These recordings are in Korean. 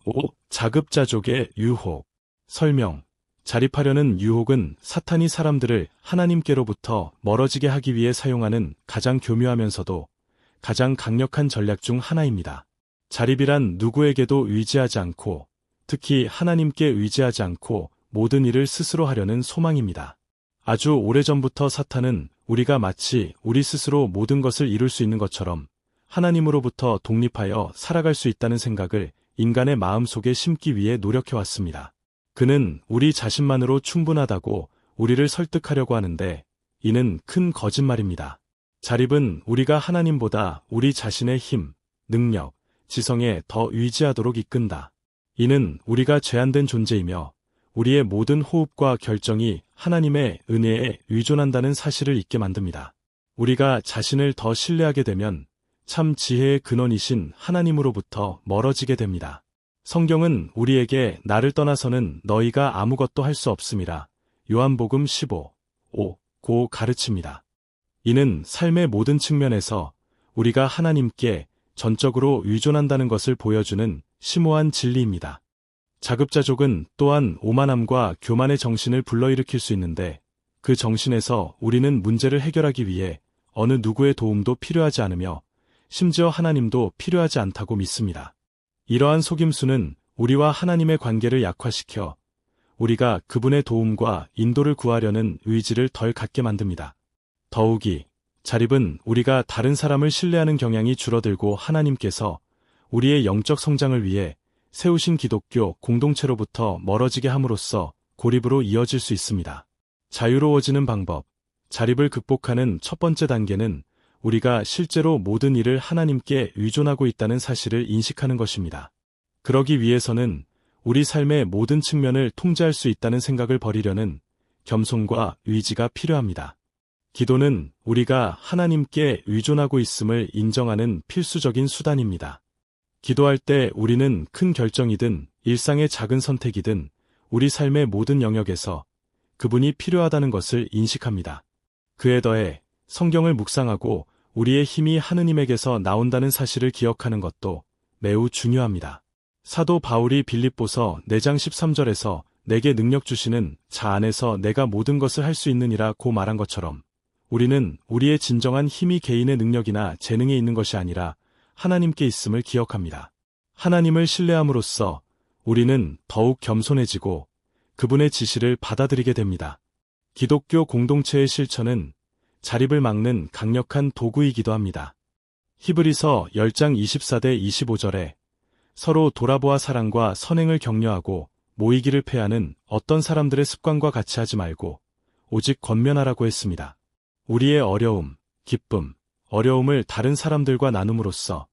5. 자급자족의 유혹. 설명. 자립하려는 유혹은 사탄이 사람들을 하나님께로부터 멀어지게 하기 위해 사용하는 가장 교묘하면서도 가장 강력한 전략 중 하나입니다. 자립이란 누구에게도 의지하지 않고, 특히 하나님께 의지하지 않고 모든 일을 스스로 하려는 소망입니다. 아주 오래전부터 사탄은 우리가 마치 우리 스스로 모든 것을 이룰 수 있는 것처럼 하나님으로부터 독립하여 살아갈 수 있다는 생각을 인간의 마음속에 심기 위해 노력해왔습니다. 그는 우리 자신만으로 충분하다고 우리를 설득하려고 하는데 이는 큰 거짓말입니다. 자립은 우리가 하나님보다 우리 자신의 힘, 능력, 지성에 더 의지하도록 이끈다. 이는 우리가 제한된 존재이며 우리의 모든 호흡과 결정이 하나님의 은혜에 의존한다는 사실을 잊게 만듭니다. 우리가 자신을 더 신뢰하게 되면 참 지혜의 근원이신 하나님으로부터 멀어지게 됩니다. 성경은 우리에게 나를 떠나서는 너희가 아무것도 할 수 없음이라 요한복음 15:5고 가르칩니다. 이는 삶의 모든 측면에서 우리가 하나님께 전적으로 의존한다는 것을 보여주는 심오한 진리입니다. 자급자족은 또한 오만함과 교만의 정신을 불러일으킬 수 있는데 그 정신에서 우리는 문제를 해결하기 위해 어느 누구의 도움도 필요하지 않으며 심지어 하나님도 필요하지 않다고 믿습니다. 이러한 속임수는 우리와 하나님의 관계를 약화시켜 우리가 그분의 도움과 인도를 구하려는 의지를 덜 갖게 만듭니다. 더욱이 자립은 우리가 다른 사람을 신뢰하는 경향이 줄어들고 하나님께서 우리의 영적 성장을 위해 세우신 기독교 공동체로부터 멀어지게 함으로써 고립으로 이어질 수 있습니다. 자유로워지는 방법. 자립을 극복하는 첫 번째 단계는 우리가 실제로 모든 일을 하나님께 의존하고 있다는 사실을 인식하는 것입니다. 그러기 위해서는 우리 삶의 모든 측면을 통제할 수 있다는 생각을 버리려는 겸손과 의지가 필요합니다. 기도는 우리가 하나님께 의존하고 있음을 인정하는 필수적인 수단입니다. 기도할 때 우리는 큰 결정이든 일상의 작은 선택이든 우리 삶의 모든 영역에서 그분이 필요하다는 것을 인식합니다. 그에 더해 성경을 묵상하고 우리의 힘이 하느님에게서 나온다는 사실을 기억하는 것도 매우 중요합니다. 사도 바울이 빌립보서 4장 13절에서 내게 능력 주시는 자 안에서 내가 모든 것을 할 수 있느니라 고 말한 것처럼 우리는 우리의 진정한 힘이 개인의 능력이나 재능에 있는 것이 아니라 하나님께 있음을 기억합니다. 하나님을 신뢰함으로써 우리는 더욱 겸손해지고 그분의 지시를 받아들이게 됩니다. 기독교 공동체의 실천은 자립을 막는 강력한 도구이기도 합니다. 히브리서 10장 24-25절에 서로 돌아보아 사랑과 선행을 격려하고 모이기를 패하는 어떤 사람들의 습관과 같이 하지 말고 오직 권면하라고 했습니다. 우리의 어려움, 기쁨, 어려움을 다른 사람들과 나눔으로써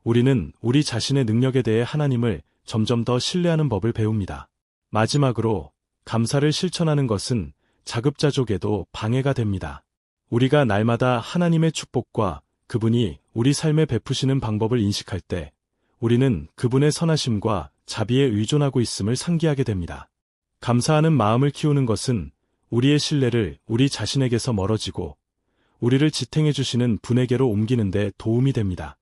우리는 우리 자신의 능력에 대해 하나님을 점점 더 신뢰하는 법을 배웁니다. 마지막으로 감사를 실천하는 것은 자급자족에도 방해가 됩니다. 우리가 날마다 하나님의 축복과 그분이 우리 삶에 베푸시는 방법을 인식할 때 우리는 그분의 선하심과 자비에 의존하고 있음을 상기하게 됩니다. 감사하는 마음을 키우는 것은 우리의 신뢰를 우리 자신에게서 멀어지고 우리를 지탱해 주시는 분에게로 옮기는 데 도움이 됩니다.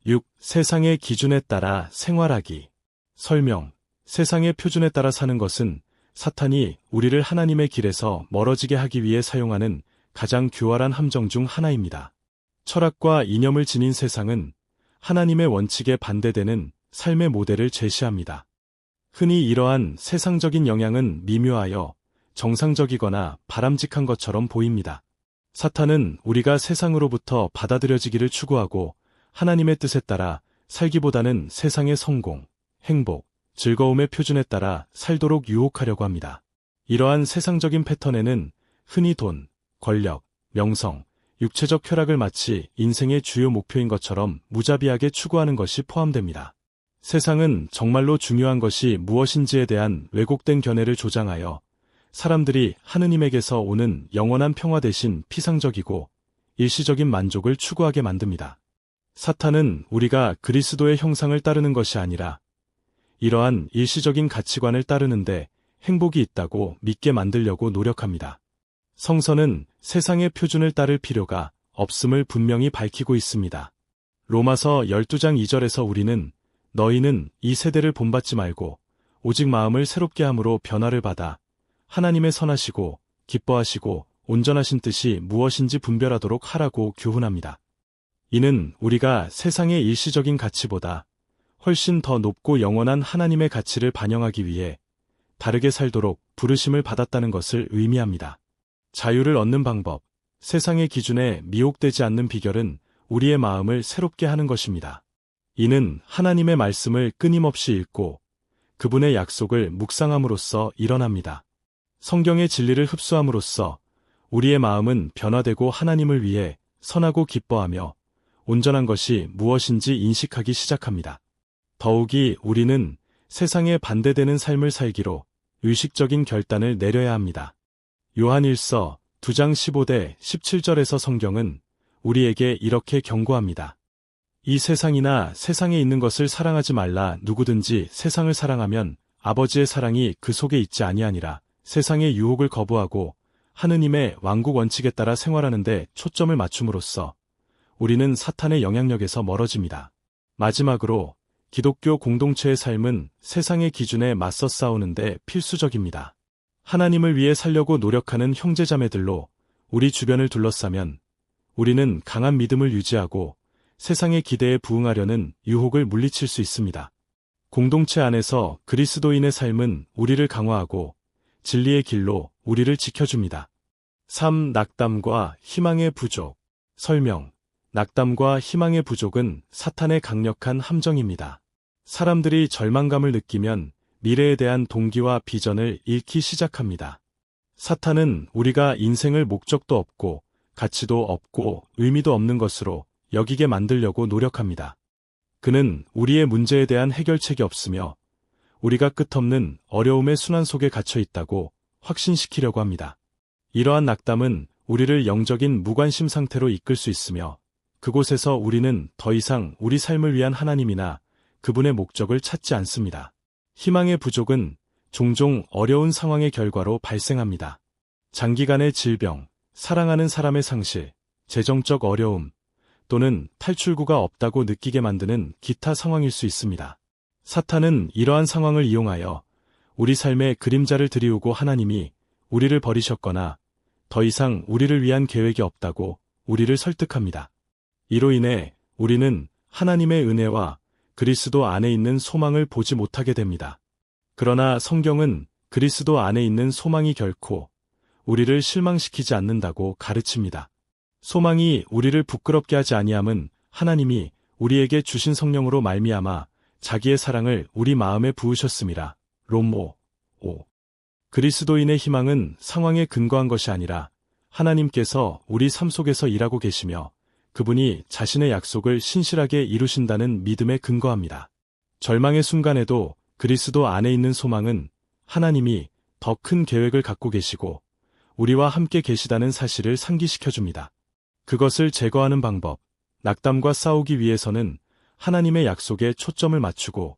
6. 세상의 기준에 따라 생활하기. 설명. 세상의 표준에 따라 사는 것은 사탄이 우리를 하나님의 길에서 멀어지게 하기 위해 사용하는 가장 교활한 함정 중 하나입니다. 철학과 이념을 지닌 세상은 하나님의 원칙에 반대되는 삶의 모델을 제시합니다. 흔히 이러한 세상적인 영향은 미묘하여 정상적이거나 바람직한 것처럼 보입니다. 사탄은 우리가 세상으로부터 받아들여지기를 추구하고 하나님의 뜻에 따라 살기보다는 세상의 성공, 행복, 즐거움의 표준에 따라 살도록 유혹하려고 합니다. 이러한 세상적인 패턴에는 흔히 돈, 권력, 명성, 육체적 쾌락을 마치 인생의 주요 목표인 것처럼 무자비하게 추구하는 것이 포함됩니다. 세상은 정말로 중요한 것이 무엇인지에 대한 왜곡된 견해를 조장하여 사람들이 하느님에게서 오는 영원한 평화 대신 피상적이고 일시적인 만족을 추구하게 만듭니다. 사탄은 우리가 그리스도의 형상을 따르는 것이 아니라 이러한 일시적인 가치관을 따르는데 행복이 있다고 믿게 만들려고 노력합니다. 성서는 세상의 표준을 따를 필요가 없음을 분명히 밝히고 있습니다. 로마서 12장 2절에서 우리는 너희는 이 세대를 본받지 말고 오직 마음을 새롭게 함으로 변화를 받아 하나님의 선하시고 기뻐하시고 온전하신 뜻이 무엇인지 분별하도록 하라고 교훈합니다. 이는 우리가 세상의 일시적인 가치보다 훨씬 더 높고 영원한 하나님의 가치를 반영하기 위해 다르게 살도록 부르심을 받았다는 것을 의미합니다. 자유를 얻는 방법, 세상의 기준에 미혹되지 않는 비결은 우리의 마음을 새롭게 하는 것입니다. 이는 하나님의 말씀을 끊임없이 읽고 그분의 약속을 묵상함으로써 일어납니다. 성경의 진리를 흡수함으로써 우리의 마음은 변화되고 하나님을 위해 선하고 기뻐하며 온전한 것이 무엇인지 인식하기 시작합니다. 더욱이 우리는 세상에 반대되는 삶을 살기로 의식적인 결단을 내려야 합니다. 요한일서 2장 15대 17절에서 성경은 우리에게 이렇게 경고합니다. 이 세상이나 세상에 있는 것을 사랑하지 말라. 누구든지 세상을 사랑하면 아버지의 사랑이 그 속에 있지 아니하니라. 세상의 유혹을 거부하고 하느님의 왕국 원칙에 따라 생활하는 데 초점을 맞춤으로써 우리는 사탄의 영향력에서 멀어집니다. 마지막으로 기독교 공동체의 삶은 세상의 기준에 맞서 싸우는 데 필수적입니다. 하나님을 위해 살려고 노력하는 형제자매들로 우리 주변을 둘러싸면 우리는 강한 믿음을 유지하고 세상의 기대에 부응하려는 유혹을 물리칠 수 있습니다. 공동체 안에서 그리스도인의 삶은 우리를 강화하고 진리의 길로 우리를 지켜줍니다. 3. 낙담과 희망의 부족. 설명. 낙담과 희망의 부족은 사탄의 강력한 함정입니다. 사람들이 절망감을 느끼면 미래에 대한 동기와 비전을 잃기 시작합니다. 사탄은 우리가 인생을 목적도 없고 가치도 없고 의미도 없는 것으로 여기게 만들려고 노력합니다. 그는 우리의 문제에 대한 해결책이 없으며 우리가 끝없는 어려움의 순환 속에 갇혀 있다고 확신시키려고 합니다. 이러한 낙담은 우리를 영적인 무관심 상태로 이끌 수 있으며 그곳에서 우리는 더 이상 우리 삶을 위한 하나님이나 그분의 목적을 찾지 않습니다. 희망의 부족은 종종 어려운 상황의 결과로 발생합니다. 장기간의 질병, 사랑하는 사람의 상실, 재정적 어려움, 또는 탈출구가 없다고 느끼게 만드는 기타 상황일 수 있습니다. 사탄은 이러한 상황을 이용하여 우리 삶의 그림자를 드리우고 하나님이 우리를 버리셨거나 더 이상 우리를 위한 계획이 없다고 우리를 설득합니다. 이로 인해 우리는 하나님의 은혜와 그리스도 안에 있는 소망을 보지 못하게 됩니다. 그러나 성경은 그리스도 안에 있는 소망이 결코 우리를 실망시키지 않는다고 가르칩니다. 소망이 우리를 부끄럽게 하지 아니함은 하나님이 우리에게 주신 성령으로 말미암아 자기의 사랑을 우리 마음에 부으셨음이라. 롬 5. 그리스도인의 희망은 상황에 근거한 것이 아니라 하나님께서 우리 삶 속에서 일하고 계시며 그분이 자신의 약속을 신실하게 이루신다는 믿음에 근거합니다. 절망의 순간에도 그리스도 안에 있는 소망은 하나님이 더 큰 계획을 갖고 계시고 우리와 함께 계시다는 사실을 상기시켜줍니다. 그것을 제거하는 방법, 낙담과 싸우기 위해서는 하나님의 약속에 초점을 맞추고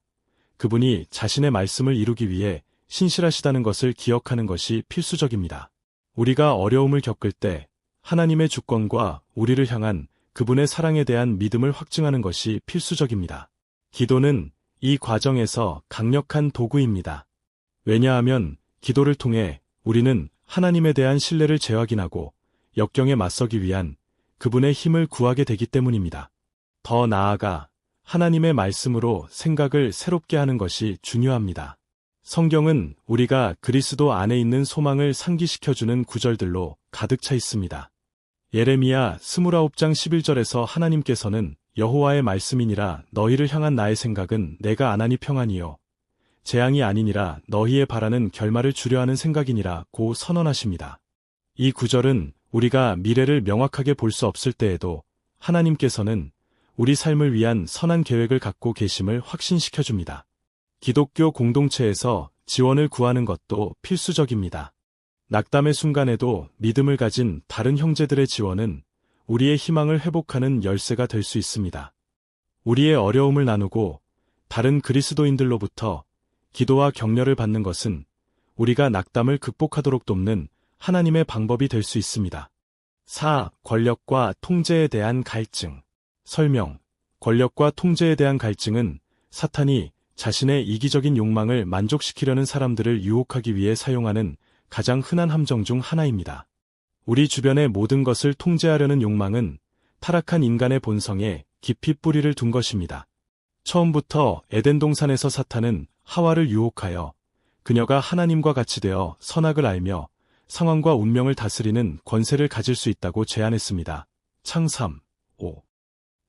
그분이 자신의 말씀을 이루기 위해 신실하시다는 것을 기억하는 것이 필수적입니다. 우리가 어려움을 겪을 때 하나님의 주권과 우리를 향한 그분의 사랑에 대한 믿음을 확증하는 것이 필수적입니다. 기도는 이 과정에서 강력한 도구입니다. 왜냐하면 기도를 통해 우리는 하나님에 대한 신뢰를 재확인하고 역경에 맞서기 위한 그분의 힘을 구하게 되기 때문입니다. 더 나아가 하나님의 말씀으로 생각을 새롭게 하는 것이 중요합니다. 성경은 우리가 그리스도 안에 있는 소망을 상기시켜주는 구절들로 가득 차 있습니다. 예레미야 29장 11절에서 하나님께서는 여호와의 말씀이니라 너희를 향한 나의 생각은 내가 안하니 평안이요 재앙이 아니니라 너희의 바라는 결말을 주려 하는 생각이니라 고 선언하십니다. 이 구절은 우리가 미래를 명확하게 볼 수 없을 때에도 하나님께서는 우리 삶을 위한 선한 계획을 갖고 계심을 확신시켜줍니다. 기독교 공동체에서 지원을 구하는 것도 필수적입니다. 낙담의 순간에도 믿음을 가진 다른 형제들의 지원은 우리의 희망을 회복하는 열쇠가 될 수 있습니다. 우리의 어려움을 나누고 다른 그리스도인들로부터 기도와 격려를 받는 것은 우리가 낙담을 극복하도록 돕는 하나님의 방법이 될 수 있습니다. 4. 권력과 통제에 대한 갈증. 설명. 권력과 통제에 대한 갈증은 사탄이 자신의 이기적인 욕망을 만족시키려는 사람들을 유혹하기 위해 사용하는 가장 흔한 함정 중 하나입니다. 우리 주변의 모든 것을 통제하려는 욕망은 타락한 인간의 본성에 깊이 뿌리를 둔 것입니다. 처음부터 에덴 동산에서 사탄은 하와를 유혹하여 그녀가 하나님과 같이 되어 선악을 알며 상황과 운명을 다스리는 권세를 가질 수 있다고 제안했습니다. 창 3:5.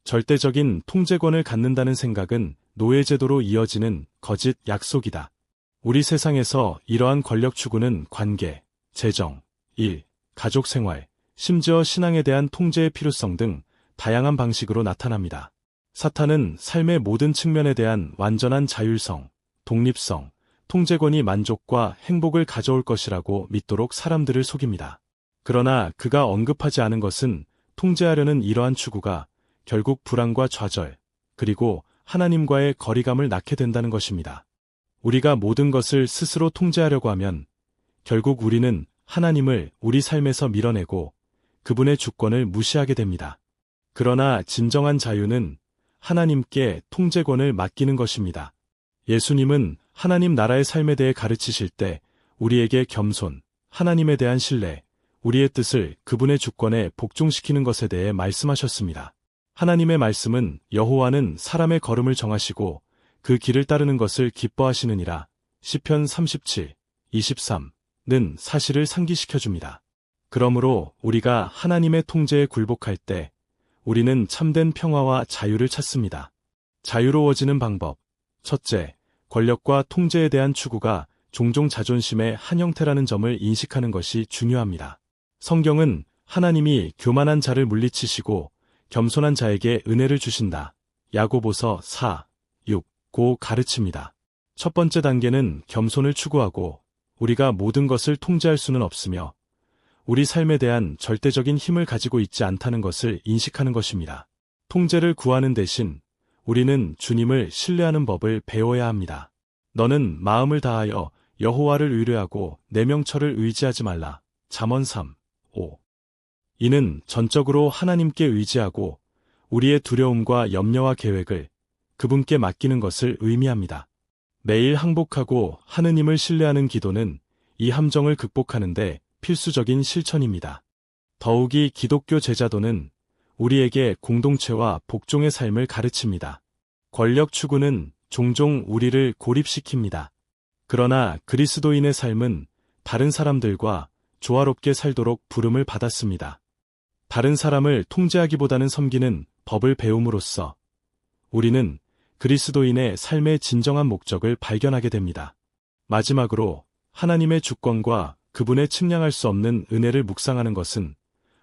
절대적인 통제권을 갖는다는 생각은 노예제도로 이어지는 거짓 약속이다. 우리 세상에서 이러한 권력 추구는 관계, 재정, 일, 가족 생활, 심지어 신앙에 대한 통제의 필요성 등 다양한 방식으로 나타납니다. 사탄은 삶의 모든 측면에 대한 완전한 자율성, 독립성, 통제권이 만족과 행복을 가져올 것이라고 믿도록 사람들을 속입니다. 그러나 그가 언급하지 않은 것은 통제하려는 이러한 추구가 결국 불안과 좌절, 그리고 하나님과의 거리감을 낳게 된다는 것입니다. 우리가 모든 것을 스스로 통제하려고 하면 결국 우리는 하나님을 우리 삶에서 밀어내고 그분의 주권을 무시하게 됩니다. 그러나 진정한 자유는 하나님께 통제권을 맡기는 것입니다. 예수님은 하나님 나라의 삶에 대해 가르치실 때 우리에게 겸손, 하나님에 대한 신뢰, 우리의 뜻을 그분의 주권에 복종시키는 것에 대해 말씀하셨습니다. 하나님의 말씀은 여호와는 사람의 걸음을 정하시고 그 길을 따르는 것을 기뻐하시느니라. 시편 37, 23는 사실을 상기시켜줍니다. 그러므로 우리가 하나님의 통제에 굴복할 때 우리는 참된 평화와 자유를 찾습니다. 자유로워지는 방법. 첫째, 권력과 통제에 대한 추구가 종종 자존심의 한 형태라는 점을 인식하는 것이 중요합니다. 성경은 하나님이 교만한 자를 물리치시고 겸손한 자에게 은혜를 주신다. 야고보서 4, 6고 가르칩니다. 첫 번째 단계는 겸손을 추구하고 우리가 모든 것을 통제할 수는 없으며 우리 삶에 대한 절대적인 힘을 가지고 있지 않다는 것을 인식하는 것입니다. 통제를 구하는 대신 우리는 주님을 신뢰하는 법을 배워야 합니다. 너는 마음을 다하여 여호와를 의뢰하고 내 명철을 의지하지 말라. 잠언 3, 5. 이는 전적으로 하나님께 의지하고 우리의 두려움과 염려와 계획을 그분께 맡기는 것을 의미합니다. 매일 항복하고 하느님을 신뢰하는 기도는 이 함정을 극복하는데 필수적인 실천입니다. 더욱이 기독교 제자도는 우리에게 공동체와 복종의 삶을 가르칩니다. 권력 추구는 종종 우리를 고립시킵니다. 그러나 그리스도인의 삶은 다른 사람들과 조화롭게 살도록 부름을 받았습니다. 다른 사람을 통제하기보다는 섬기는 법을 배움으로써 우리는 그리스도인의 삶의 진정한 목적을 발견하게 됩니다. 마지막으로 하나님의 주권과 그분의 측량할 수 없는 은혜를 묵상하는 것은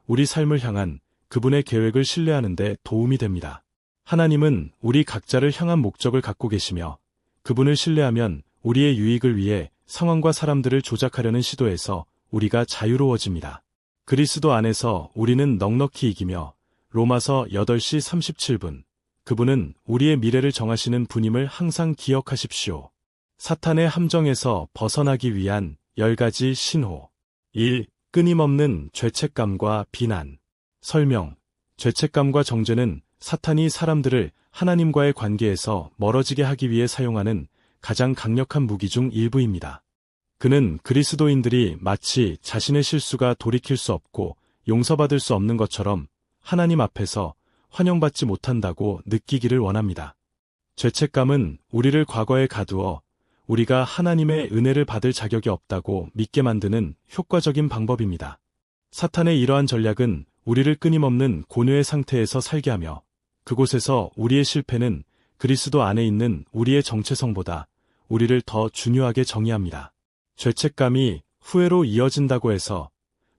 우리 삶을 향한 그분의 계획을 신뢰하는 데 도움이 됩니다. 하나님은 우리 각자를 향한 목적을 갖고 계시며 그분을 신뢰하면 우리의 유익을 위해 상황과 사람들을 조작하려는 시도에서 우리가 자유로워집니다. 그리스도 안에서 우리는 넉넉히 이기며 로마서 8시 37분 그분은 우리의 미래를 정하시는 분임을 항상 기억하십시오. 사탄의 함정에서 벗어나기 위한 10가지 신호. 1. 끊임없는 죄책감과 비난. 설명. 죄책감과 정죄는 사탄이 사람들을 하나님과의 관계에서 멀어지게 하기 위해 사용하는 가장 강력한 무기 중 일부입니다. 그는 그리스도인들이 마치 자신의 실수가 돌이킬 수 없고 용서받을 수 없는 것처럼 하나님 앞에서 환영받지 못한다고 느끼기를 원합니다. 죄책감은 우리를 과거에 가두어 우리가 하나님의 은혜를 받을 자격이 없다고 믿게 만드는 효과적인 방법입니다. 사탄의 이러한 전략은 우리를 끊임없는 고뇌의 상태에서 살게 하며 그곳에서 우리의 실패는 그리스도 안에 있는 우리의 정체성보다 우리를 더 중요하게 정의합니다. 죄책감이 후회로 이어진다고 해서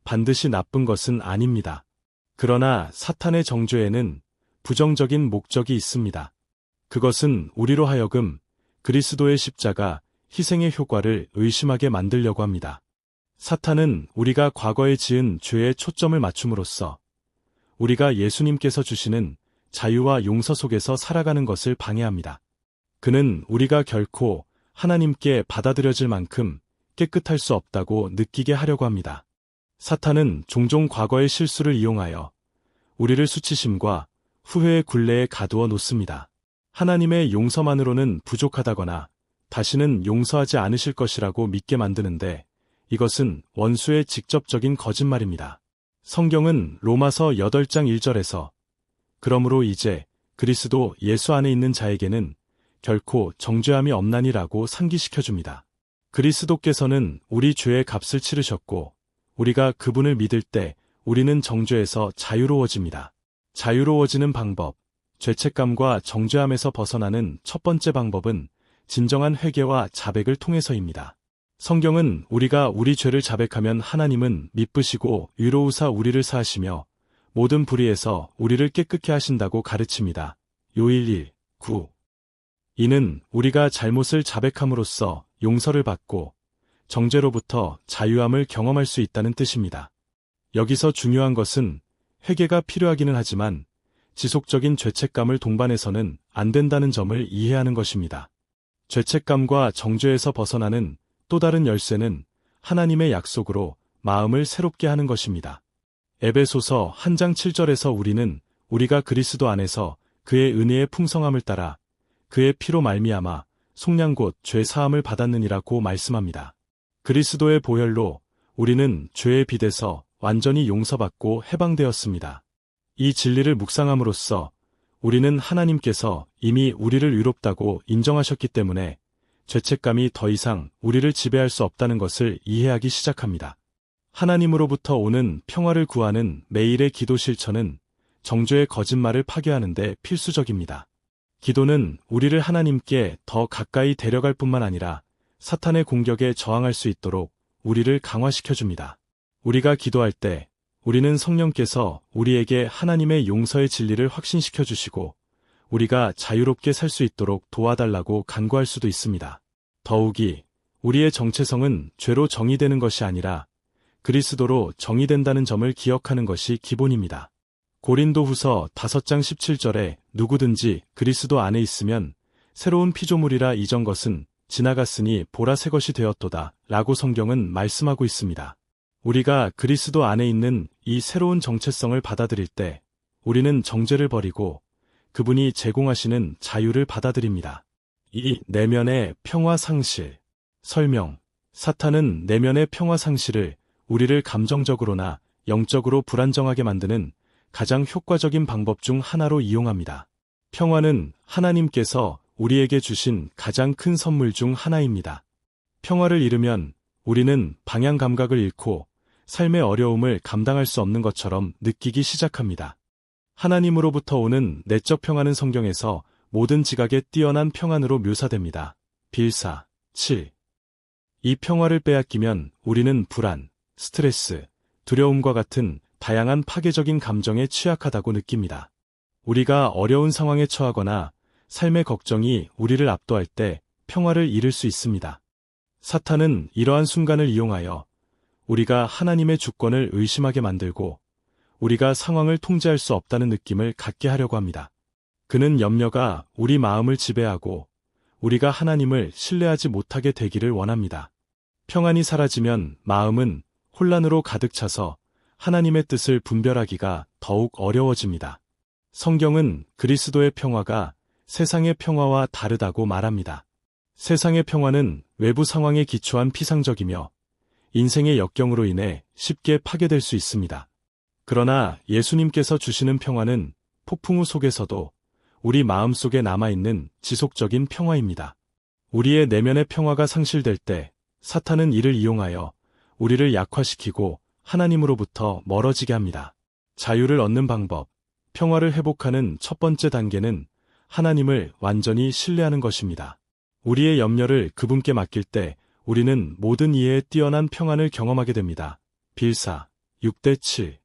반드시 나쁜 것은 아닙니다. 그러나 사탄의 정죄에는 부정적인 목적이 있습니다. 그것은 우리로 하여금 그리스도의 십자가, 희생의 효과를 의심하게 만들려고 합니다. 사탄은 우리가 과거에 지은 죄에 초점을 맞춤으로써 우리가 예수님께서 주시는 자유와 용서 속에서 살아가는 것을 방해합니다. 그는 우리가 결코 하나님께 받아들여질 만큼 깨끗할 수 없다고 느끼게 하려고 합니다. 사탄은 종종 과거의 실수를 이용하여 우리를 수치심과 후회의 굴레에 가두어 놓습니다. 하나님의 용서만으로는 부족하다거나 다시는 용서하지 않으실 것이라고 믿게 만드는데 이것은 원수의 직접적인 거짓말입니다. 성경은 로마서 8장 1절에서 그러므로 이제 그리스도 예수 안에 있는 자에게는 결코 정죄함이 없나니라고 상기시켜줍니다. 그리스도께서는 우리 죄의 값을 치르셨고 우리가 그분을 믿을 때 우리는 정죄에서 자유로워집니다. 자유로워지는 방법, 죄책감과 정죄함에서 벗어나는 첫 번째 방법은 진정한 회개와 자백을 통해서입니다. 성경은 우리가 우리 죄를 자백하면 하나님은 미쁘시고 위로우사 우리를 사하시며 모든 불의에서 우리를 깨끗게 하신다고 가르칩니다. 요일 1, 9. 이는 우리가 잘못을 자백함으로써 용서를 받고 정죄로부터 자유함을 경험할 수 있다는 뜻입니다. 여기서 중요한 것은 회개가 필요하기는 하지만 지속적인 죄책감을 동반해서는 안 된다는 점을 이해하는 것입니다. 죄책감과 정죄에서 벗어나는 또 다른 열쇠는 하나님의 약속으로 마음을 새롭게 하는 것입니다. 에베소서 1장 7절에서 우리는 우리가 그리스도 안에서 그의 은혜의 풍성함을 따라 그의 피로 말미암아 속량 곧 죄 사함을 받았느니라고 말씀합니다. 그리스도의 보혈로 우리는 죄의 빚에서 완전히 용서받고 해방되었습니다. 이 진리를 묵상함으로써 우리는 하나님께서 이미 우리를 의롭다고 인정하셨기 때문에 죄책감이 더 이상 우리를 지배할 수 없다는 것을 이해하기 시작합니다. 하나님으로부터 오는 평화를 구하는 매일의 기도 실천은 정죄의 거짓말을 파괴하는 데 필수적입니다. 기도는 우리를 하나님께 더 가까이 데려갈 뿐만 아니라 사탄의 공격에 저항할 수 있도록 우리를 강화시켜줍니다. 우리가 기도할 때 우리는 성령께서 우리에게 하나님의 용서의 진리를 확신시켜 주시고 우리가 자유롭게 살 수 있도록 도와달라고 간구할 수도 있습니다. 더욱이 우리의 정체성은 죄로 정의되는 것이 아니라 그리스도로 정의된다는 점을 기억하는 것이 기본입니다. 고린도후서 5장 17절에 누구든지 그리스도 안에 있으면 새로운 피조물이라 이전 것은 지나갔으니 보라 새 것이 되었도다 라고 성경은 말씀하고 있습니다. 우리가 그리스도 안에 있는 이 새로운 정체성을 받아들일 때 우리는 정죄를 버리고 그분이 제공하시는 자유를 받아들입니다. 이 내면의 평화 상실. 설명. 사탄은 내면의 평화 상실을 우리를 감정적으로나 영적으로 불안정하게 만드는 가장 효과적인 방법 중 하나로 이용합니다. 평화는 하나님께서 우리에게 주신 가장 큰 선물 중 하나입니다. 평화를 잃으면 우리는 방향 감각을 잃고 삶의 어려움을 감당할 수 없는 것처럼 느끼기 시작합니다. 하나님으로부터 오는 내적 평화는 성경에서 모든 지각에 뛰어난 평안으로 묘사됩니다. 빌사 7. 이 평화를 빼앗기면 우리는 불안, 스트레스, 두려움과 같은 다양한 파괴적인 감정에 취약하다고 느낍니다. 우리가 어려운 상황에 처하거나 삶의 걱정이 우리를 압도할 때 평화를 잃을 수 있습니다. 사탄은 이러한 순간을 이용하여 우리가 하나님의 주권을 의심하게 만들고 우리가 상황을 통제할 수 없다는 느낌을 갖게 하려고 합니다. 그는 염려가 우리 마음을 지배하고 우리가 하나님을 신뢰하지 못하게 되기를 원합니다. 평안이 사라지면 마음은 혼란으로 가득 차서 하나님의 뜻을 분별하기가 더욱 어려워집니다. 성경은 그리스도의 평화가 세상의 평화와 다르다고 말합니다. 세상의 평화는 외부 상황에 기초한 피상적이며 인생의 역경으로 인해 쉽게 파괴될 수 있습니다. 그러나 예수님께서 주시는 평화는 폭풍 우 속에서도 우리 마음속에 남아있는 지속적인 평화입니다. 우리의 내면의 평화가 상실될 때 사탄은 이를 이용하여 우리를 약화시키고 하나님으로부터 멀어지게 합니다. 자유를 얻는 방법, 평화를 회복하는 첫 번째 단계는 하나님을 완전히 신뢰하는 것입니다. 우리의 염려를 그분께 맡길 때 우리는 모든 이해에 뛰어난 평안을 경험하게 됩니다. 빌사 6대7.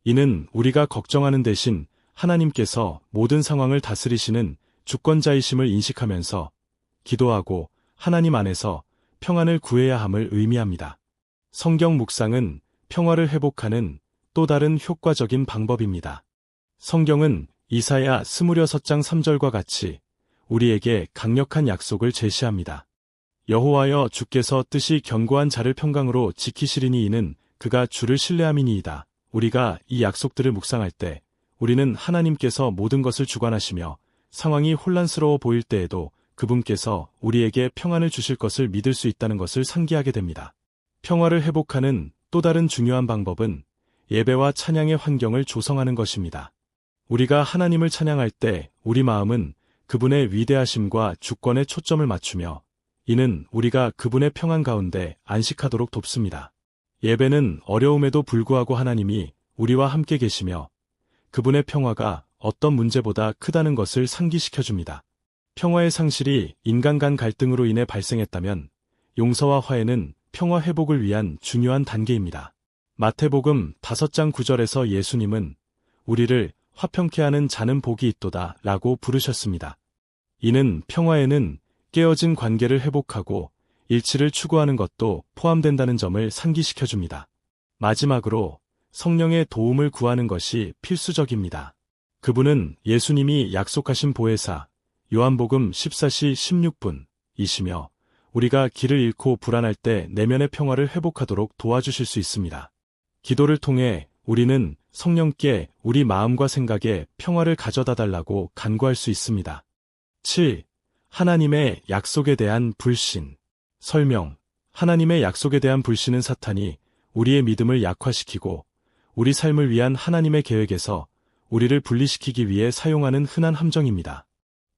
이는 우리가 걱정하는 대신 하나님께서 모든 상황을 다스리시는 주권자이심을 인식하면서 기도하고 하나님 안에서 평안을 구해야 함을 의미합니다. 성경 묵상은 평화를 회복하는 또 다른 효과적인 방법입니다. 성경은 이사야 26장 3절과 같이 우리에게 강력한 약속을 제시합니다. 여호와여 주께서 뜻이 견고한 자를 평강으로 지키시리니 이는 그가 주를 신뢰함이니이다. 우리가 이 약속들을 묵상할 때 우리는 하나님께서 모든 것을 주관하시며 상황이 혼란스러워 보일 때에도 그분께서 우리에게 평안을 주실 것을 믿을 수 있다는 것을 상기하게 됩니다. 평화를 회복하는 또 다른 중요한 방법은 예배와 찬양의 환경을 조성하는 것입니다. 우리가 하나님을 찬양할 때 우리 마음은 그분의 위대하심과 주권에 초점을 맞추며 이는 우리가 그분의 평안 가운데 안식하도록 돕습니다. 예배는 어려움에도 불구하고 하나님이 우리와 함께 계시며 그분의 평화가 어떤 문제보다 크다는 것을 상기시켜줍니다. 평화의 상실이 인간 간 갈등으로 인해 발생했다면 용서와 화해는 평화 회복을 위한 중요한 단계입니다. 마태복음 5장 9절에서 예수님은 우리를 화평케 하는 자는 복이 있도다 라고 부르셨습니다. 이는 평화에는 깨어진 관계를 회복하고 일치를 추구하는 것도 포함된다는 점을 상기시켜줍니다. 마지막으로 성령의 도움을 구하는 것이 필수적입니다. 그분은 예수님이 약속하신 보혜사 요한복음 14시 16분이시며 우리가 길을 잃고 불안할 때 내면의 평화를 회복하도록 도와주실 수 있습니다. 기도를 통해 우리는 성령께 우리 마음과 생각에 평화를 가져다 달라고 간구할 수 있습니다. 7. 하나님의 약속에 대한 불신. 설명. 하나님의 약속에 대한 불신은 사탄이 우리의 믿음을 약화시키고 우리 삶을 위한 하나님의 계획에서 우리를 분리시키기 위해 사용하는 흔한 함정입니다.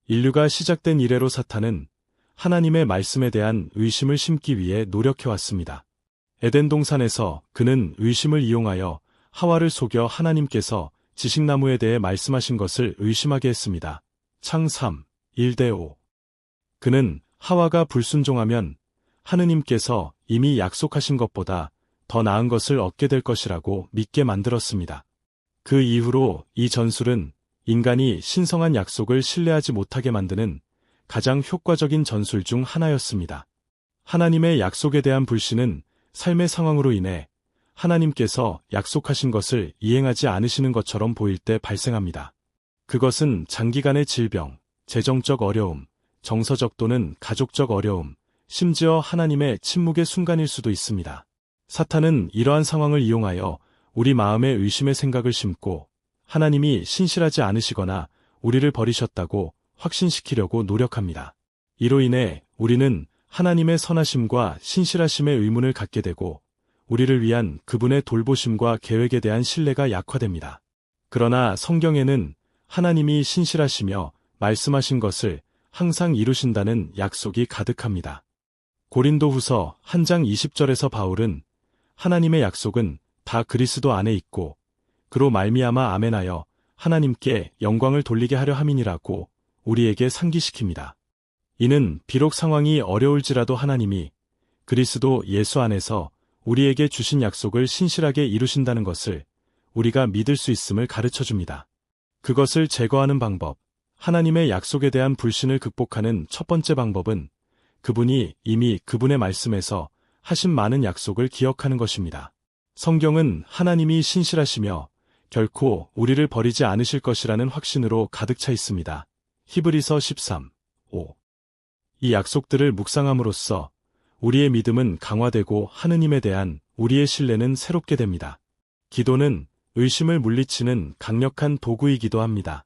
인류가 시작된 이래로 사탄은 하나님의 말씀에 대한 의심을 심기 위해 노력해왔습니다. 에덴 동산에서 그는 의심을 이용하여 하와를 속여 하나님께서 지식나무에 대해 말씀하신 것을 의심하게 했습니다. 창 3, 1-5. 그는 하와가 불순종하면 하느님께서 이미 약속하신 것보다 더 나은 것을 얻게 될 것이라고 믿게 만들었습니다. 그 이후로 이 전술은 인간이 신성한 약속을 신뢰하지 못하게 만드는 가장 효과적인 전술 중 하나였습니다. 하나님의 약속에 대한 불신은 삶의 상황으로 인해 하나님께서 약속하신 것을 이행하지 않으시는 것처럼 보일 때 발생합니다. 그것은 장기간의 질병, 재정적 어려움, 정서적 또는 가족적 어려움, 심지어 하나님의 침묵의 순간일 수도 있습니다. 사탄은 이러한 상황을 이용하여 우리 마음에 의심의 생각을 심고 하나님이 신실하지 않으시거나 우리를 버리셨다고 확신시키려고 노력합니다. 이로 인해 우리는 하나님의 선하심과 신실하심의 의문을 갖게 되고 우리를 위한 그분의 돌보심과 계획에 대한 신뢰가 약화됩니다. 그러나 성경에는 하나님이 신실하시며 말씀하신 것을 항상 이루신다는 약속이 가득합니다. 고린도후서 1장 20절에서 바울은 하나님의 약속은 다 그리스도 안에 있고 그로 말미암아 아멘하여 하나님께 영광을 돌리게 하려 함이니라고 우리에게 상기시킵니다. 이는 비록 상황이 어려울지라도 하나님이 그리스도 예수 안에서 우리에게 주신 약속을 신실하게 이루신다는 것을 우리가 믿을 수 있음을 가르쳐줍니다. 그것을 제거하는 방법, 하나님의 약속에 대한 불신을 극복하는 첫 번째 방법은 그분이 이미 그분의 말씀에서 하신 많은 약속을 기억하는 것입니다. 성경은 하나님이 신실하시며 결코 우리를 버리지 않으실 것이라는 확신으로 가득 차 있습니다. 히브리서 13, 5. 이 약속들을 묵상함으로써 우리의 믿음은 강화되고 하느님에 대한 우리의 신뢰는 새롭게 됩니다. 기도는 의심을 물리치는 강력한 도구이기도 합니다.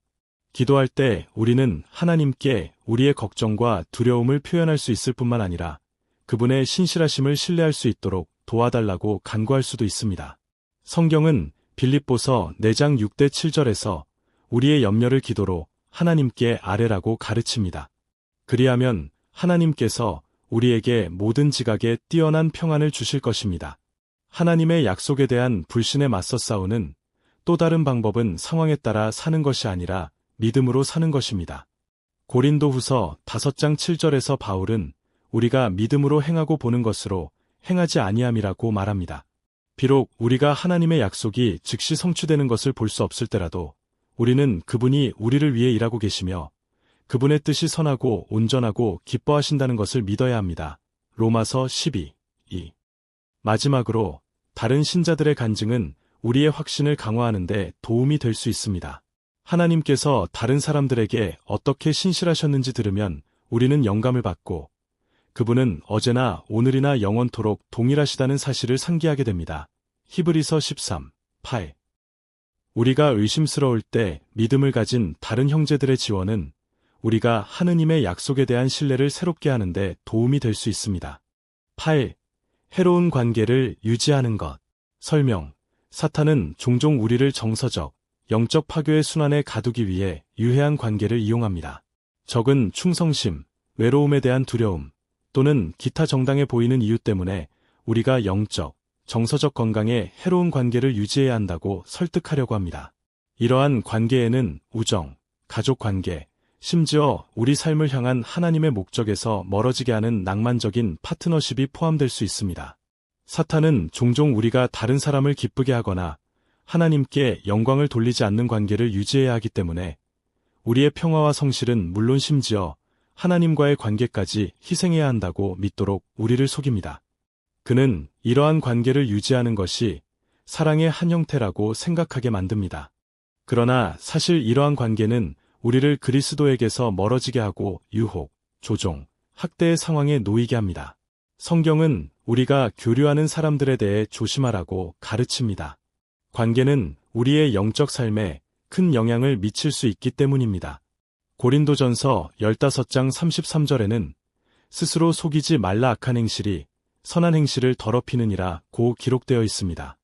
기도할 때 우리는 하나님께 우리의 걱정과 두려움을 표현할 수 있을 뿐만 아니라 그분의 신실하심을 신뢰할 수 있도록 도와달라고 간구할 수도 있습니다. 성경은 빌립보서 4장 6-7절에서 우리의 염려를 기도로 하나님께 아뢰라고 가르칩니다. 그리하면 하나님께서 우리에게 모든 지각에 뛰어난 평안을 주실 것입니다. 하나님의 약속에 대한 불신에 맞서 싸우는 또 다른 방법은 상황에 따라 사는 것이 아니라 믿음으로 사는 것입니다. 고린도후서 5장 7절에서 바울은 우리가 믿음으로 행하고 보는 것으로 행하지 아니함이라고 말합니다. 비록 우리가 하나님의 약속이 즉시 성취되는 것을 볼 수 없을 때라도 우리는 그분이 우리를 위해 일하고 계시며 그분의 뜻이 선하고 온전하고 기뻐하신다는 것을 믿어야 합니다. 로마서 12, 2. 마지막으로 다른 신자들의 간증은 우리의 확신을 강화하는 데 도움이 될 수 있습니다. 하나님께서 다른 사람들에게 어떻게 신실하셨는지 들으면 우리는 영감을 받고 그분은 어제나 오늘이나 영원토록 동일하시다는 사실을 상기하게 됩니다. 히브리서 13, 8. 우리가 의심스러울 때 믿음을 가진 다른 형제들의 지원은 우리가 하느님의 약속에 대한 신뢰를 새롭게 하는데 도움이 될 수 있습니다. 8. 해로운 관계를 유지하는 것. 설명. 사탄은 종종 우리를 정서적, 영적 파괴의 순환에 가두기 위해 유해한 관계를 이용합니다. 적은 충성심, 외로움에 대한 두려움, 또는 기타 정당해 보이는 이유 때문에 우리가 영적, 정서적 건강에 해로운 관계를 유지해야 한다고 설득하려고 합니다. 이러한 관계에는 우정, 가족 관계, 심지어 우리 삶을 향한 하나님의 목적에서 멀어지게 하는 낭만적인 파트너십이 포함될 수 있습니다. 사탄은 종종 우리가 다른 사람을 기쁘게 하거나 하나님께 영광을 돌리지 않는 관계를 유지해야 하기 때문에 우리의 평화와 성실은 물론 심지어 하나님과의 관계까지 희생해야 한다고 믿도록 우리를 속입니다. 그는 이러한 관계를 유지하는 것이 사랑의 한 형태라고 생각하게 만듭니다. 그러나 사실 이러한 관계는 우리를 그리스도에게서 멀어지게 하고 유혹, 조종, 학대의 상황에 놓이게 합니다. 성경은 우리가 교류하는 사람들에 대해 조심하라고 가르칩니다. 관계는 우리의 영적 삶에 큰 영향을 미칠 수 있기 때문입니다. 고린도전서 15장 33절에는 스스로 속이지 말라 악한 행실이 선한 행실을 더럽히느니라 고 기록되어 있습니다.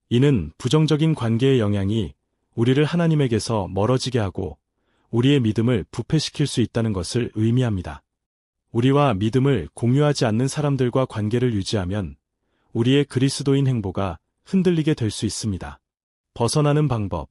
이는 부정적인 관계의 영향이 우리를 하나님에게서 멀어지게 하고 우리의 믿음을 부패시킬 수 있다는 것을 의미합니다. 우리와 믿음을 공유하지 않는 사람들과 관계를 유지하면 우리의 그리스도인 행보가 흔들리게 될 수 있습니다. 벗어나는 방법.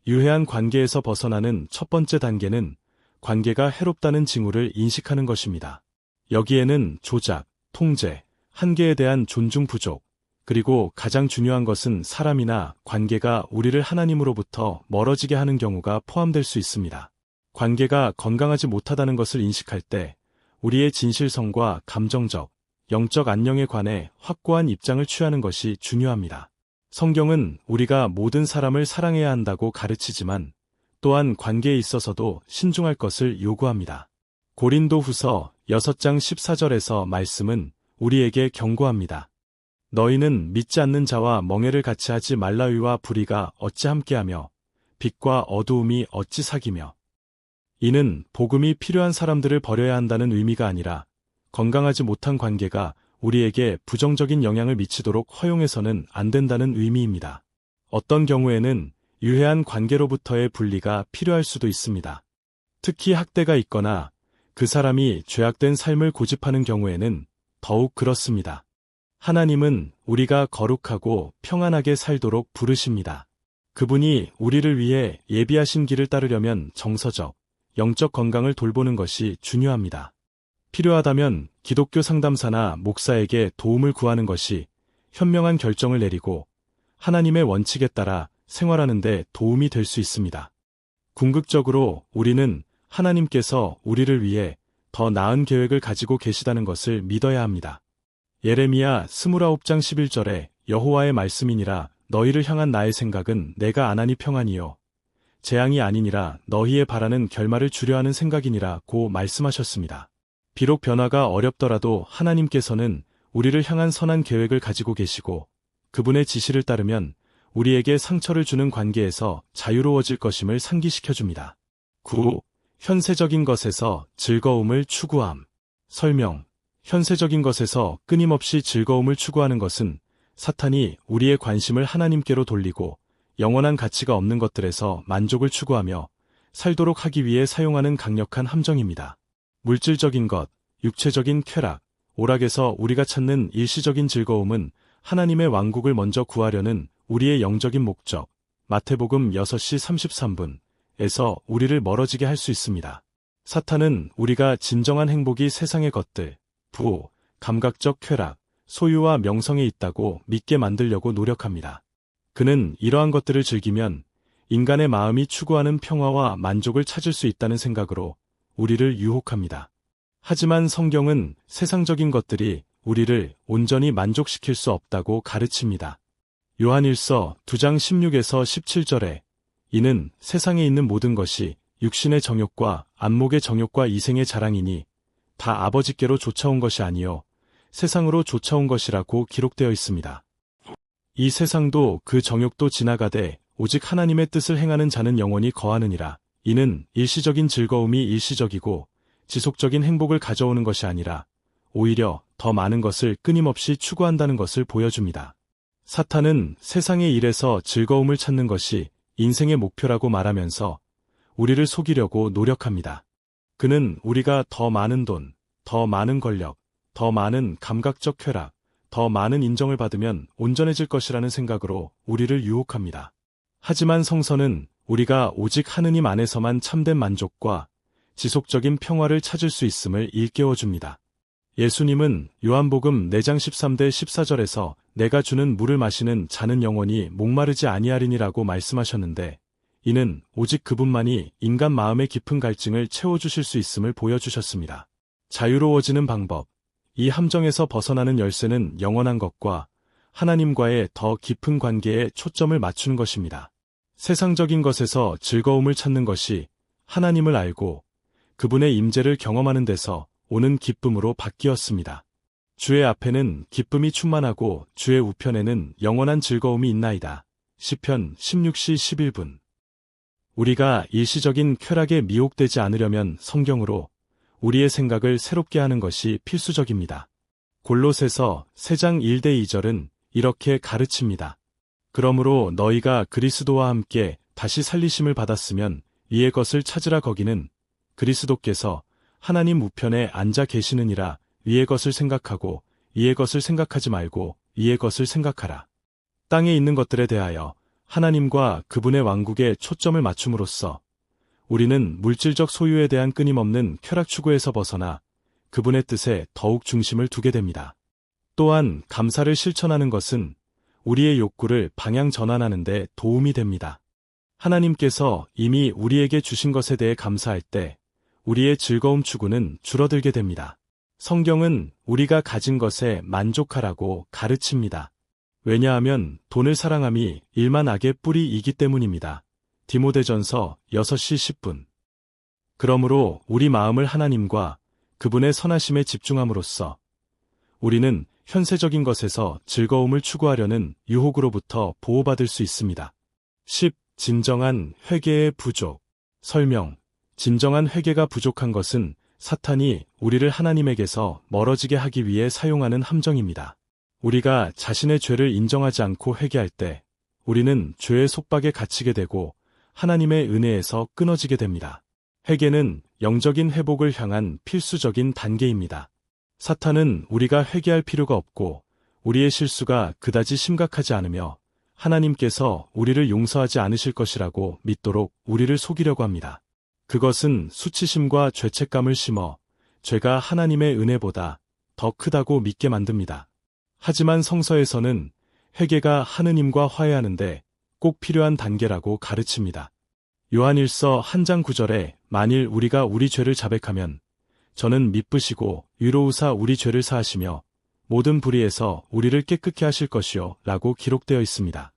유해한 관계에서 벗어나는 첫 번째 단계는 관계가 해롭다는 징후를 인식하는 것입니다. 여기에는 조작, 통제, 한계에 대한 존중 부족, 그리고 가장 중요한 것은 사람이나 관계가 우리를 하나님으로부터 멀어지게 하는 경우가 포함될 수 있습니다. 관계가 건강하지 못하다는 것을 인식할 때 우리의 진실성과 감정적, 영적 안녕에 관해 확고한 입장을 취하는 것이 중요합니다. 성경은 우리가 모든 사람을 사랑해야 한다고 가르치지만 또한 관계에 있어서도 신중할 것을 요구합니다. 고린도후서 6장 14절에서 말씀은 우리에게 경고합니다. 너희는 믿지 않는 자와 멍에를 같이 하지 말라위와 불의가 어찌 함께하며 빛과 어두움이 어찌 사귀며. 이는 복음이 필요한 사람들을 버려야 한다는 의미가 아니라 건강하지 못한 관계가 우리에게 부정적인 영향을 미치도록 허용해서는 안 된다는 의미입니다. 어떤 경우에는 유해한 관계로부터의 분리가 필요할 수도 있습니다. 특히 학대가 있거나 그 사람이 죄악된 삶을 고집하는 경우에는 더욱 그렇습니다. 하나님은 우리가 거룩하고 평안하게 살도록 부르십니다. 그분이 우리를 위해 예비하신 길을 따르려면 정서적, 영적 건강을 돌보는 것이 중요합니다. 필요하다면 기독교 상담사나 목사에게 도움을 구하는 것이 현명한 결정을 내리고 하나님의 원칙에 따라 생활하는 데 도움이 될 수 있습니다. 궁극적으로 우리는 하나님께서 우리를 위해 더 나은 계획을 가지고 계시다는 것을 믿어야 합니다. 예레미야 29장 11절에 여호와의 말씀이니라 너희를 향한 나의 생각은 내가 안하니 평안이요 재앙이 아니니라 너희의 바라는 결말을 주려 하는 생각이니라 고 말씀하셨습니다. 비록 변화가 어렵더라도 하나님께서는 우리를 향한 선한 계획을 가지고 계시고 그분의 지시를 따르면 우리에게 상처를 주는 관계에서 자유로워질 것임을 상기시켜줍니다. 9. 현세적인 것에서 즐거움을 추구함. 설명. 현세적인 것에서 끊임없이 즐거움을 추구하는 것은 사탄이 우리의 관심을 하나님께로 돌리고 영원한 가치가 없는 것들에서 만족을 추구하며 살도록 하기 위해 사용하는 강력한 함정입니다. 물질적인 것, 육체적인 쾌락, 오락에서 우리가 찾는 일시적인 즐거움은 하나님의 왕국을 먼저 구하려는 우리의 영적인 목적, 마태복음 6시 33분에서 우리를 멀어지게 할 수 있습니다. 사탄은 우리가 진정한 행복이 세상의 것들, 부호, 감각적 쾌락, 소유와 명성에 있다고 믿게 만들려고 노력합니다. 그는 이러한 것들을 즐기면 인간의 마음이 추구하는 평화와 만족을 찾을 수 있다는 생각으로 우리를 유혹합니다. 하지만 성경은 세상적인 것들이 우리를 온전히 만족시킬 수 없다고 가르칩니다. 요한일서 2장 16에서 17절에 이는 세상에 있는 모든 것이 육신의 정욕과 안목의 정욕과 이생의 자랑이니 다 아버지께로 쫓아온 것이 아니요 세상으로 쫓아온 것이라고 기록되어 있습니다. 이 세상도 그 정욕도 지나가되 오직 하나님의 뜻을 행하는 자는 영원히 거하느니라. 이는 일시적인 즐거움이 일시적이고 지속적인 행복을 가져오는 것이 아니라 오히려 더 많은 것을 끊임없이 추구한다는 것을 보여줍니다. 사탄은 세상의 일에서 즐거움을 찾는 것이 인생의 목표라고 말하면서 우리를 속이려고 노력합니다. 그는 우리가 더 많은 돈, 더 많은 권력, 더 많은 감각적 쾌락, 더 많은 인정을 받으면 온전해질 것이라는 생각으로 우리를 유혹합니다. 하지만 성서는 우리가 오직 하느님 안에서만 참된 만족과 지속적인 평화를 찾을 수 있음을 일깨워줍니다. 예수님은 요한복음 4장 13대 14절에서 내가 주는 물을 마시는 자는 영원히 목마르지 아니하리니라고 말씀하셨는데, 이는 오직 그분만이 인간 마음의 깊은 갈증을 채워주실 수 있음을 보여주셨습니다. 자유로워지는 방법. 이 함정에서 벗어나는 열쇠는 영원한 것과 하나님과의 더 깊은 관계에 초점을 맞추는 것입니다. 세상적인 것에서 즐거움을 찾는 것이 하나님을 알고 그분의 임재를 경험하는 데서 오는 기쁨으로 바뀌었습니다. 주의 앞에는 기쁨이 충만하고 주의 우편에는 영원한 즐거움이 있나이다. 시편 16시 11분. 우리가 일시적인 쾌락에 미혹되지 않으려면 성경으로 우리의 생각을 새롭게 하는 것이 필수적입니다. 골로새서 3장 1대 2절은 이렇게 가르칩니다. 그러므로 너희가 그리스도와 함께 다시 살리심을 받았으면 위의 것을 찾으라. 거기는 그리스도께서 하나님 우편에 앉아 계시느니라. 위의 것을 생각하고 위의 것을 생각하지 말고 위의 것을 생각하라. 땅에 있는 것들에 대하여 하나님과 그분의 왕국에 초점을 맞춤으로써 우리는 물질적 소유에 대한 끊임없는 쾌락 추구에서 벗어나 그분의 뜻에 더욱 중심을 두게 됩니다. 또한 감사를 실천하는 것은 우리의 욕구를 방향 전환하는 데 도움이 됩니다. 하나님께서 이미 우리에게 주신 것에 대해 감사할 때 우리의 즐거움 추구는 줄어들게 됩니다. 성경은 우리가 가진 것에 만족하라고 가르칩니다. 왜냐하면 돈을 사랑함이 일만 악의 뿌리이기 때문입니다. 디모데전서 6시 10분. 그러므로 우리 마음을 하나님과 그분의 선하심에 집중함으로써 우리는 현세적인 것에서 즐거움을 추구하려는 유혹으로부터 보호받을 수 있습니다. 10. 진정한 회개의 부족. 설명. 진정한 회개가 부족한 것은 사탄이 우리를 하나님에게서 멀어지게 하기 위해 사용하는 함정입니다. 우리가 자신의 죄를 인정하지 않고 회개할 때 우리는 죄의 속박에 갇히게 되고 하나님의 은혜에서 끊어지게 됩니다. 회개는 영적인 회복을 향한 필수적인 단계입니다. 사탄은 우리가 회개할 필요가 없고 우리의 실수가 그다지 심각하지 않으며 하나님께서 우리를 용서하지 않으실 것이라고 믿도록 우리를 속이려고 합니다. 그것은 수치심과 죄책감을 심어 죄가 하나님의 은혜보다 더 크다고 믿게 만듭니다. 하지만 성서에서는 회개가 하느님과 화해하는데 꼭 필요한 단계라고 가르칩니다. 요한일서 1장 9절에 만일 우리가 우리 죄를 자백하면 저는 미쁘시고 위로우사 우리 죄를 사하시며 모든 불의에서 우리를 깨끗게 하실 것이요 라고 기록되어 있습니다.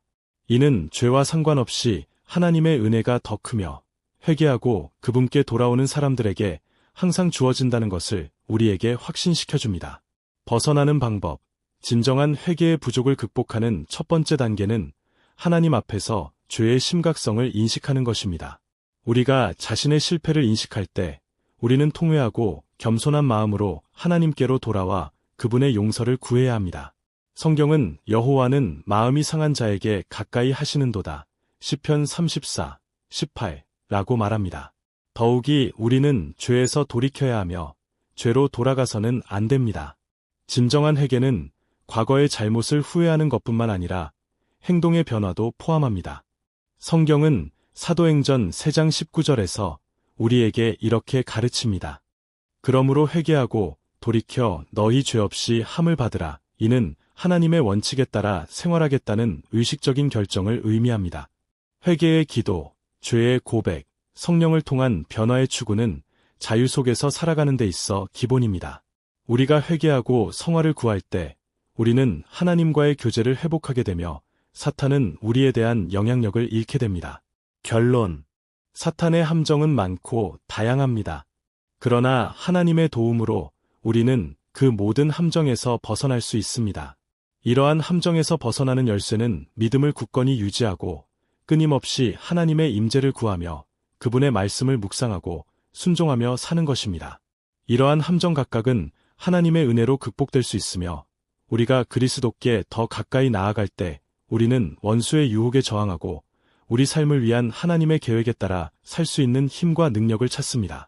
이는 죄와 상관없이 하나님의 은혜가 더 크며 회개하고 그분께 돌아오는 사람들에게 항상 주어진다는 것을 우리에게 확신시켜줍니다. 벗어나는 방법. 진정한 회개의 부족을 극복하는 첫 번째 단계는 하나님 앞에서 죄의 심각성을 인식하는 것입니다. 우리가 자신의 실패를 인식할 때 우리는 통회하고 겸손한 마음으로 하나님께로 돌아와 그분의 용서를 구해야 합니다. 성경은 여호와는 마음이 상한 자에게 가까이 하시는도다. 시편 34, 18라고 말합니다. 더욱이 우리는 죄에서 돌이켜야 하며 죄로 돌아가서는 안 됩니다. 진정한 회개는 과거의 잘못을 후회하는 것뿐만 아니라 행동의 변화도 포함합니다. 성경은 사도행전 3장 19절에서 우리에게 이렇게 가르칩니다. 그러므로 회개하고 돌이켜 너희 죄 없이 함을 받으라. 이는 하나님의 원칙에 따라 생활하겠다는 의식적인 결정을 의미합니다. 회개의 기도, 죄의 고백, 성령을 통한 변화의 추구는 자유 속에서 살아가는 데 있어 기본입니다. 우리가 회개하고 성화를 구할 때 우리는 하나님과의 교제를 회복하게 되며 사탄은 우리에 대한 영향력을 잃게 됩니다. 결론. 사탄의 함정은 많고 다양합니다. 그러나 하나님의 도움으로 우리는 그 모든 함정에서 벗어날 수 있습니다. 이러한 함정에서 벗어나는 열쇠는 믿음을 굳건히 유지하고 끊임없이 하나님의 임재를 구하며 그분의 말씀을 묵상하고 순종하며 사는 것입니다. 이러한 함정 각각은 하나님의 은혜로 극복될 수 있으며 우리가 그리스도께 더 가까이 나아갈 때 우리는 원수의 유혹에 저항하고 우리 삶을 위한 하나님의 계획에 따라 살 수 있는 힘과 능력을 찾습니다.